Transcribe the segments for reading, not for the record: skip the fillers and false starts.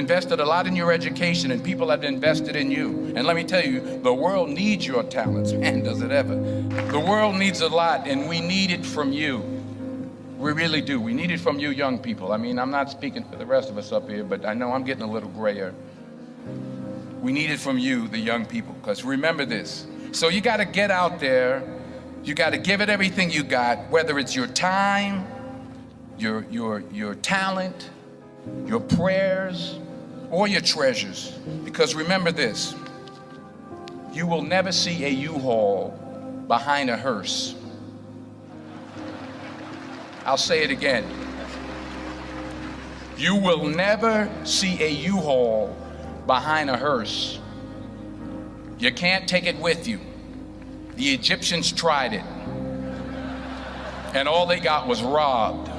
invested a lot in your education, and people have invested in you. And let me tell you, the world needs your talents. Man, does it ever. The world needs a lot, and we need it from you. We really do. We need it from you young people. I mean, I'm not speaking for the rest of us up here, but I know I'm getting a little grayer. We need it from you, the young people, because remember this. So you got to get out there. You got to give it everything you got, whether it's your time, your talent, your prayers, or your treasures. Because remember this, you will never see a U-Haul behind a hearse. I'll say it again. You will never see a U-Haul behind a hearse. You can't take it with you. The Egyptians tried it, and all they got was robbed.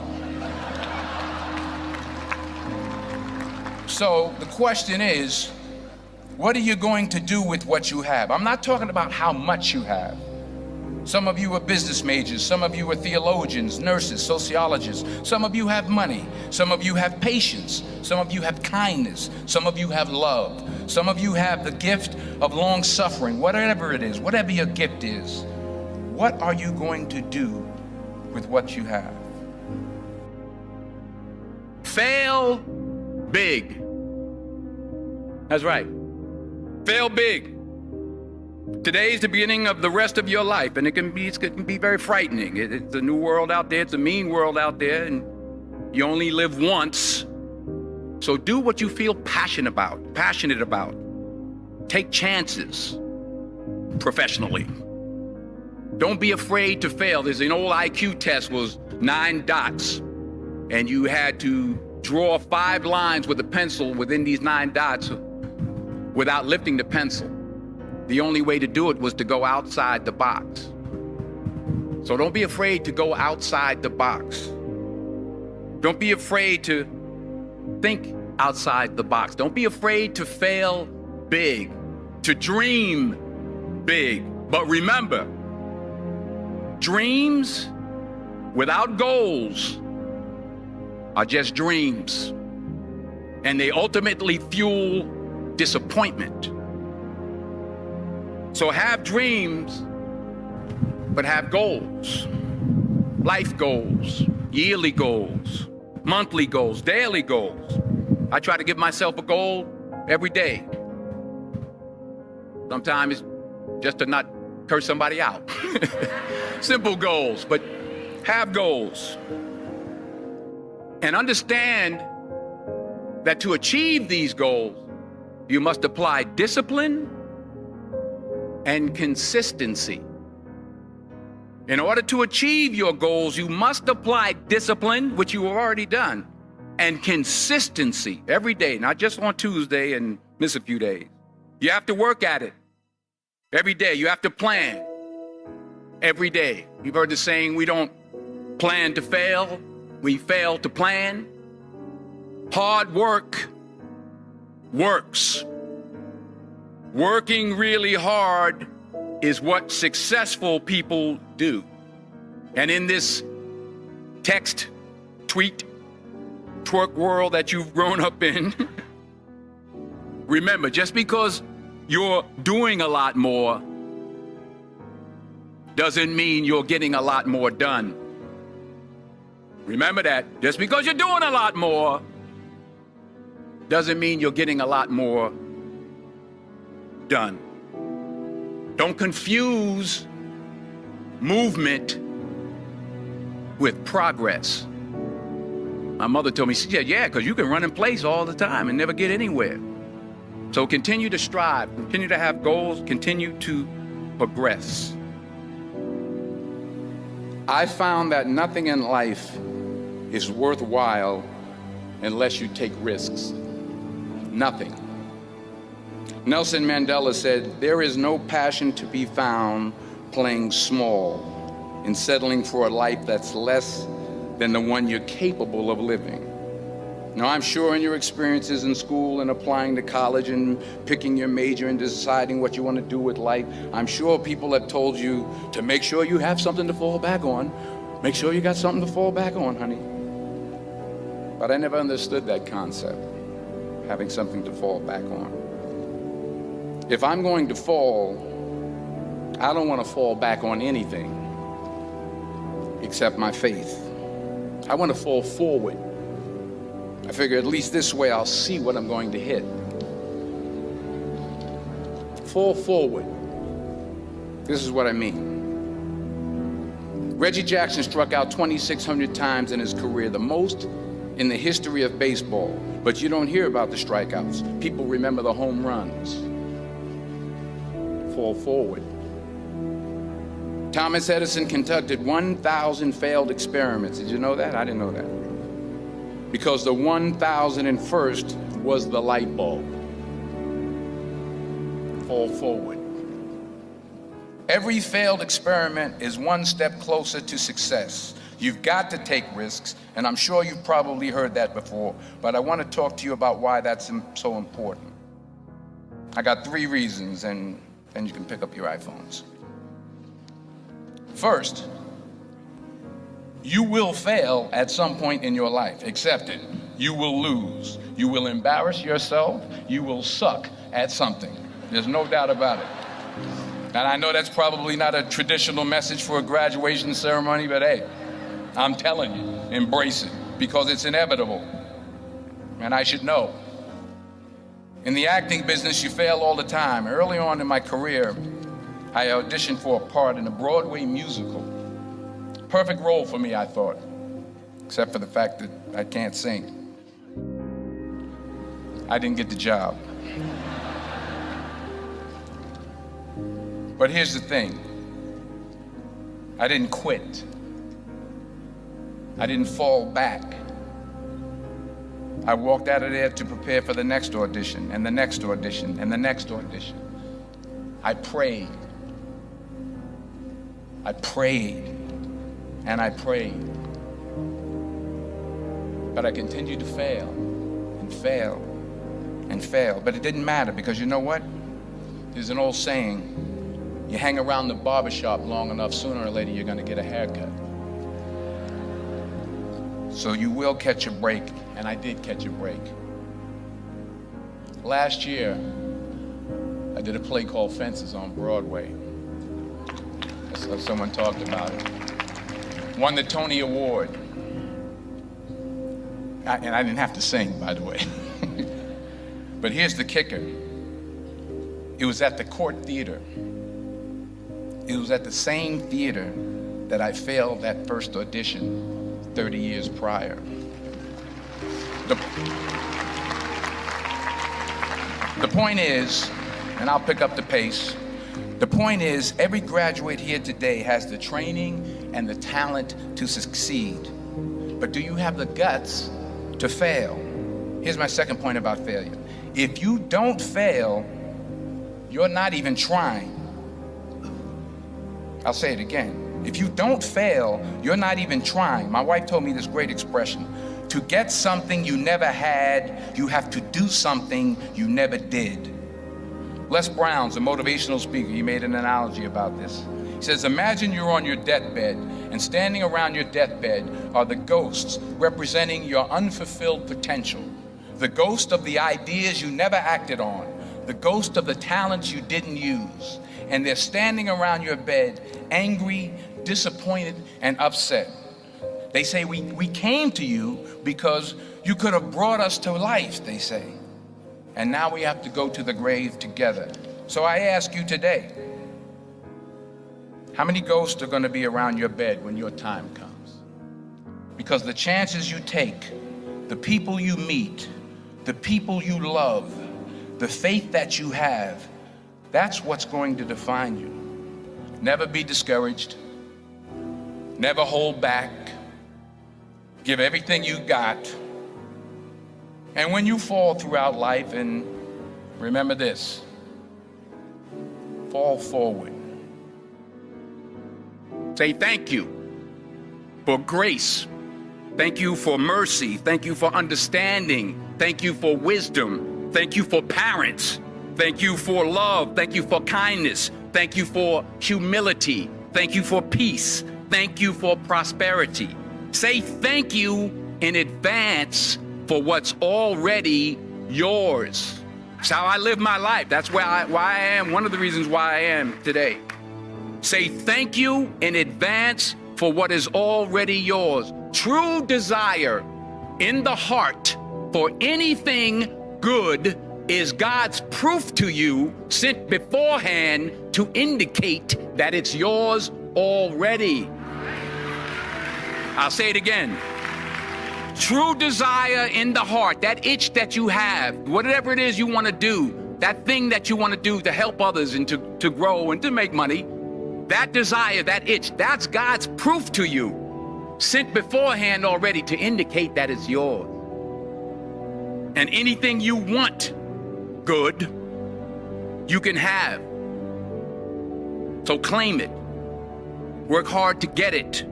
So the question is, what are you going to do with what you have? I'm not talking about how much you have. Some of you are business majors, some of you are theologians, nurses, sociologists. Some of you have money, some of you have patience, some of you have kindness, some of you have love, some of you have the gift of long suffering. Whatever it is, whatever your gift is, what are you going to do with what you have? Fail big. That's right. Fail big. Today is the beginning of the rest of your life, and it can be very frightening. It's a new world out there. It's a mean world out there, and you only live once. So do what you feel passionate about. Take chances professionally. Don't be afraid to fail. There's an old IQ test, was 9 dots, and you had to draw 5 lines with a pencil within these 9 dots without lifting the pencil. The only way to do it was to go outside the box. So don't be afraid to go outside the box. Don't be afraid to think outside the box. Don't be afraid to fail big, to dream big. But remember, dreams without goals are just dreams, and they ultimately fuel disappointment. So have dreams, but have goals. Life goals, yearly goals, monthly goals, daily goals. I try to give myself a goal every day. Sometimes it's just to not curse somebody out. Simple goals, but have goals. And understand that to achieve these goals, you must apply discipline and consistency. In order to achieve your goals, you must apply discipline, which you have already done, and consistency every day, not just on Tuesday and miss a few days. You have to work at it every day. You have to plan every day. You've heard the saying, we don't plan to fail, we fail to plan. Hard work works. Working really hard is what successful people do. And in this text, tweet, twerk world that you've grown up in, remember, just because you're doing a lot more doesn't mean you're getting a lot more done. Remember that. Just because you're doing a lot more doesn't mean you're getting a lot more done. Don't confuse movement with progress. My mother told me, she said, yeah, because you can run in place all the time and never get anywhere. So continue to strive, continue to have goals, continue to progress. I found that nothing in life is worthwhile unless you take risks. Nothing. Nelson Mandela said, there is no passion to be found playing small and settling for a life that's less than the one you're capable of living. Now, I'm sure in your experiences in school and applying to college and picking your major and deciding what you want to do with life, I'm sure people have told you to make sure you have something to fall back on. Make sure you got something to fall back on, honey. But I never understood that concept. having something to fall back on. If I'm going to fall, I don't want to fall back on anything except my faith. I want to fall forward. I figure at least this way I'll see what I'm going to hit. Fall forward. This is what I mean. Reggie Jackson struck out 2,600 times in his career, the most in the history of baseball. But you don't hear about the strikeouts. People remember the home runs. Fall forward. Thomas Edison conducted 1,000 failed experiments. Did you know that? I didn't know that. Because the 1,001st was the light bulb. Fall forward. Every failed experiment is one step closer to success. You've got to take risks, and I'm sure you've probably heard that before, but I want to talk to you about why that's so important. I got 3 reasons, and then you can pick up your iPhones. First, you will fail at some point in your life. Accept it. You will lose. You will embarrass yourself. You will suck at something. There's no doubt about it. And I know that's probably not a traditional message for a graduation ceremony, but hey, I'm telling you, embrace it, because it's inevitable. And I should know. In the acting business, you fail all the time. Early on in my career, I auditioned for a part in a Broadway musical. Perfect role for me, I thought, except for the fact that I can't sing. I didn't get the job. But here's the thing. I didn't quit. I didn't fall back. I walked out of there to prepare for the next audition, and the next audition, and the next audition. I prayed. I prayed, and I prayed. But I continued to fail, and fail, and fail. But it didn't matter, because you know what? There's an old saying, you hang around the barbershop long enough, sooner or later you're gonna get a haircut. So you will catch a break, and I did catch a break. Last year, I did a play called Fences on Broadway. Someone talked about it. Won the Tony Award. And I didn't have to sing, by the way. But here's the kicker. It was at the Court Theater. It was at the same theater that I failed that first audition 30 years prior. The point is, and I'll pick up the pace, the point is, every graduate here today has the training and the talent to succeed. But do you have the guts to fail? Here's my second point about failure. If you don't fail, you're not even trying. I'll say it again. If you don't fail, you're not even trying. My wife told me this great expression. To get something you never had, you have to do something you never did. Les Brown's a motivational speaker. He made an analogy about this. He says, imagine you're on your deathbed, and standing around your deathbed are the ghosts representing your unfulfilled potential. The ghost of the ideas you never acted on. The ghost of the talents you didn't use. And they're standing around your bed, angry, disappointed, and upset. They say, we came to you because you could have brought us to life, they say. And now we have to go to the grave together. So I ask you today, how many ghosts are going to be around your bed when your time comes? Because the chances you take, the people you meet, the people you love, the faith that you have, that's what's going to define you. Never be discouraged. Never hold back. Give everything you got. And when you fall throughout life, and remember this, fall forward. Say thank you for grace. Thank you for mercy. Thank you for understanding. Thank you for wisdom. Thank you for parents. Thank you for love. Thank you for kindness. Thank you for humility. Thank you for peace. Thank you for prosperity. Say thank you in advance for what's already yours. It's how I live my life. That's why I am, one of the reasons why I am today. Say thank you in advance for what is already yours. True desire in the heart for anything good is God's proof to you, sent beforehand to indicate that it's yours already. I'll say it again. True desire in the heart, that itch that you have, whatever it is you want to do, that thing that you want to do to help others and to grow and to make money, that desire, that itch, that's God's proof to you, sent beforehand already to indicate that it's yours. And anything you want good, you can have. So claim it. Work hard to get it.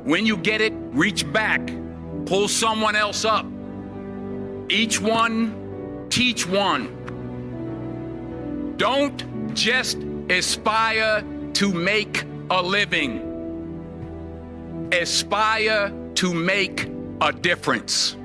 When you get it, reach back. Pull someone else up. Each one, teach one. Don't just aspire to make a living. Aspire to make a difference.